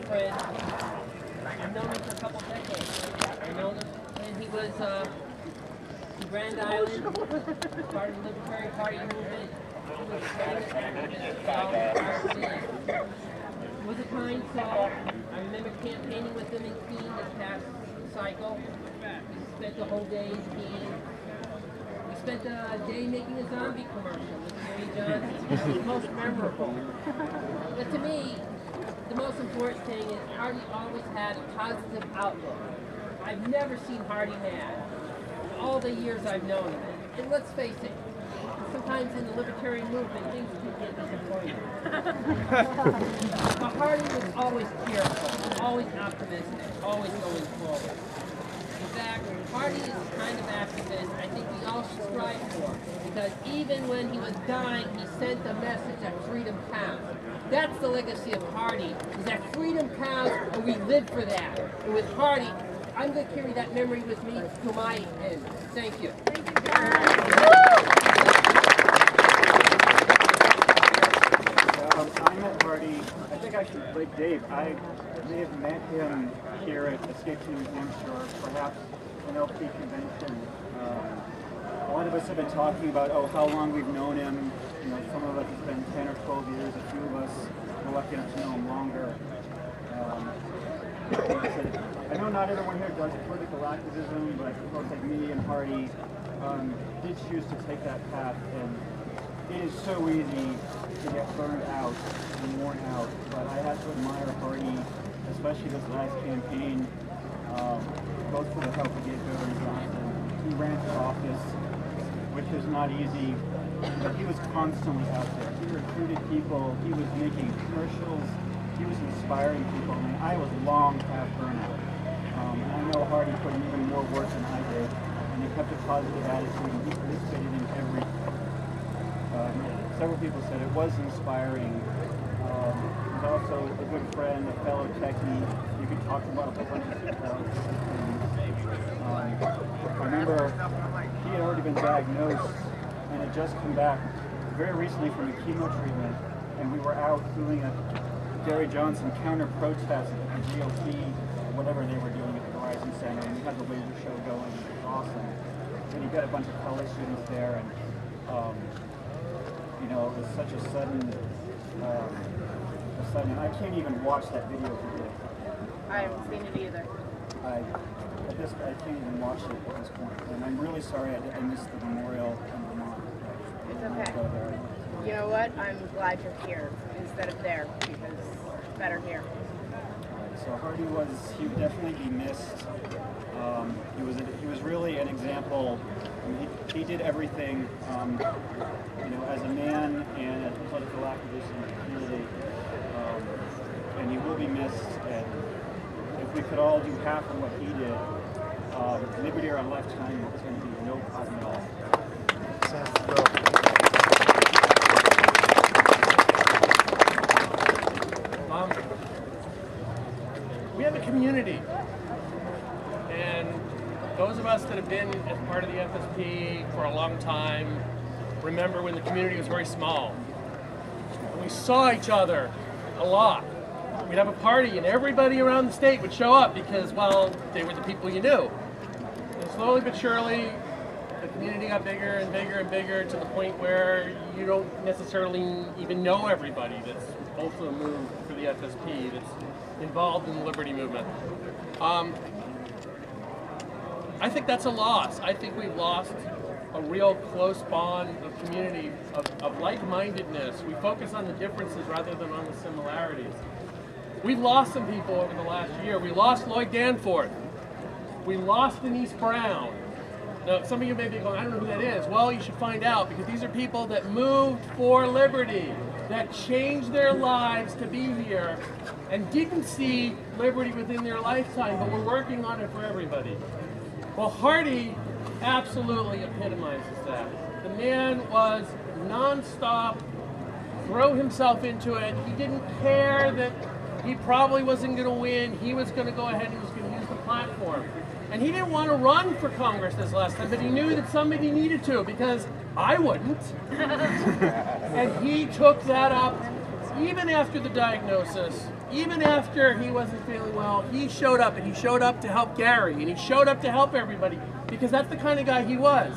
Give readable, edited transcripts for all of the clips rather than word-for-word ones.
friend. I've known him for a couple decades. I know him when he was in Grand Island, part of the Libertarian Party movement. He was a famous activist. He was a kind soul. I remember campaigning with him in Keene this past cycle. We spent the whole day in Keene. We spent a day making a zombie commercial with Jerry Johnson. It was most memorable. But to me, the most important thing is Hardy always had a positive outlook. I've never seen Hardy mad in all the years I've known him. And let's face it, sometimes in the libertarian movement, things can get disappointing. But Hardy was always cheerful, always optimistic, always going forward. In fact, Hardy is the kind of activist I think we all should strive for, because even when he was dying, he sent a message that freedom counts. That's the legacy of Hardy, is that freedom counts, and we live for that. And with Hardy, I'm going to carry that memory with me to my end. Thank you. Thank you, I met Hardy, I think I should, like Dave, I may have met him here at Escape to New Hampshire, or perhaps an LP convention. A lot of us have been talking about, how long we've known him. You know, some of us it's been 10 or 12 years, a few of us were lucky enough to know him longer. I know not everyone here does political activism, but folks like me and Hardy did choose to take that path, and it is so easy to get burned out and worn out, but I have to admire Hardy, especially this last campaign, both for the help he gave Governor Johnson. He ran for office, which is not easy, but he was constantly out there. He recruited people, he was making commercials, he was inspiring people. I mean, I was long past burnout. And I know Hardy put in even more work than I did, and he kept a positive attitude, and he participated in everything. Several people said it was inspiring. He's also a good friend, a fellow techie. You could talk about a whole bunch of things. I remember he had already been diagnosed and had just come back very recently from a chemo treatment, and we were out doing a Jerry Johnson counter-protest at the GOP, whatever they were doing at the Horizon Center, and we had the laser show going. It was awesome. And he got a bunch of college students there, and you know, it was such a sudden, I can't even watch that video today. I haven't seen it either. I can't even watch it at this point, and I'm really sorry I missed the memorial in Vermont. It's okay. You know what? I'm glad you're here instead of there, because it's better here. So Hardy he would definitely be missed. He was really an example. I mean, he did everything, you know, as a man and as a political activist in the community, and he will be missed. And if we could all do half of what he did, maybe our lifetime is going to be no problem at all. We have a community, and those of us that have been as part of the FSP for a long time remember when the community was very small. And we saw each other a lot. We'd have a party and everybody around the state would show up because, well, they were the people you knew. And slowly but surely, the community got bigger and bigger and bigger to the point where you don't necessarily even know everybody that's also moved for the FSP, that's involved in the liberty movement. I think that's a loss. I think we've lost a real close bond of community, of like-mindedness. We focus on the differences rather than on the similarities. We've lost some people over the last year. We lost Lloyd Danforth. We lost Denise Brown. Now, some of you may be going, I don't know who that is. Well, you should find out, because these are people that moved for liberty, that changed their lives to be here, and didn't see liberty within their lifetime, but were working on it for everybody. Well, Hardy absolutely epitomizes that. The man was non-stop, throw himself into it. He didn't care that he probably wasn't going to win. He was going to go ahead and he was going to use the platform. And he didn't want to run for Congress this last time, but he knew that somebody needed to, because I wouldn't. And he took that up even after the diagnosis, even after he wasn't feeling well, he showed up, and he showed up to help Gary, and he showed up to help everybody, because that's the kind of guy he was.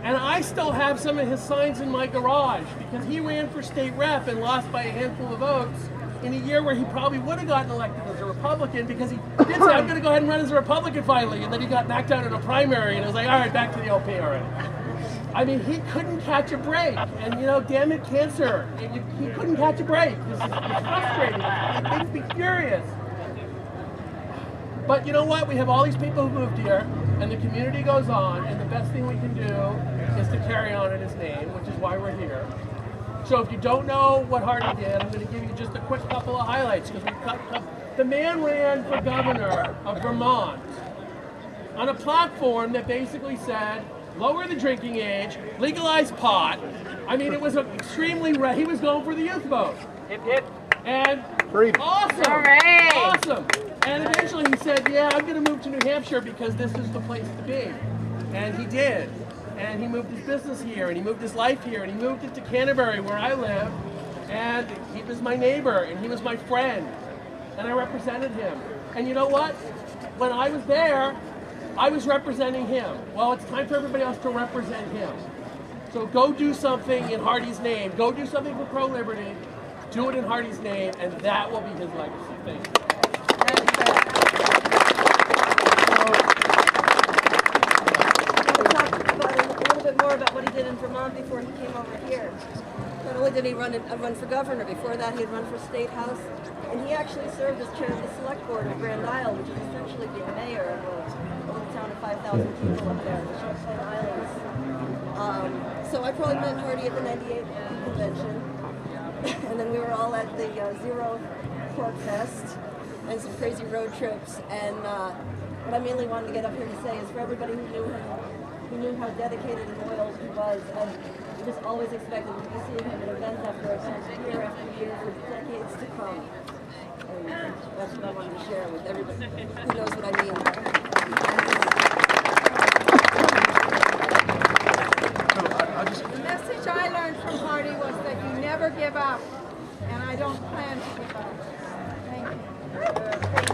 And I still have some of his signs in my garage, because he ran for state rep and lost by a handful of votes in a year where he probably would have gotten elected as a Republican, because he did say, I'm going to go ahead and run as a Republican finally, and then he got knocked out in a primary, and it was like, all right, back to the LP already. I mean, he couldn't catch a break, and you know, damn it, cancer, he couldn't catch a break. It's frustrating, it makes me furious. But you know what, we have all these people who moved here, and the community goes on, and the best thing we can do is to carry on in his name, which is why we're here. So if you don't know what Hardy did, I'm going to give you just a quick couple of highlights, because the man ran for governor of Vermont on a platform that basically said, lower the drinking age, legalize pot. I mean, it was extremely, he was going for the youth vote. Hip, hip. And Freedom. awesome, Hooray. awesome. And eventually he said, yeah, I'm going to move to New Hampshire because this is the place to be. And he did. And he moved his business here, and he moved his life here, and he moved it to Canterbury, where I live. And he was my neighbor, and he was my friend. And I represented him. And you know what? When I was there, I was representing him. Well, it's time for everybody else to represent him. So go do something in Hardy's name. Go do something for pro-liberty. Do it in Hardy's name, and that will be his legacy. Thank you. More about what he did in Vermont before he came over here. Not only did he run for governor, before that he had run for state house, and he actually served as chair of the select board of Grand Isle, which is essentially the mayor of a little town of 5,000 people up there, the Champlain Islands. So I probably met Hardy at the 98 convention, and then we were all at the Zero Pork Fest and some crazy road trips. And what I mainly wanted to get up here to say is for everybody who knew him, who knew how dedicated and loyal he was, and we just always expected to be seeing him in event after event, year after year, for decades to come. And that's what I wanted to share with everybody who knows what I mean. The message I learned from Hardy was that you never give up, and I don't plan to give up. Thank you.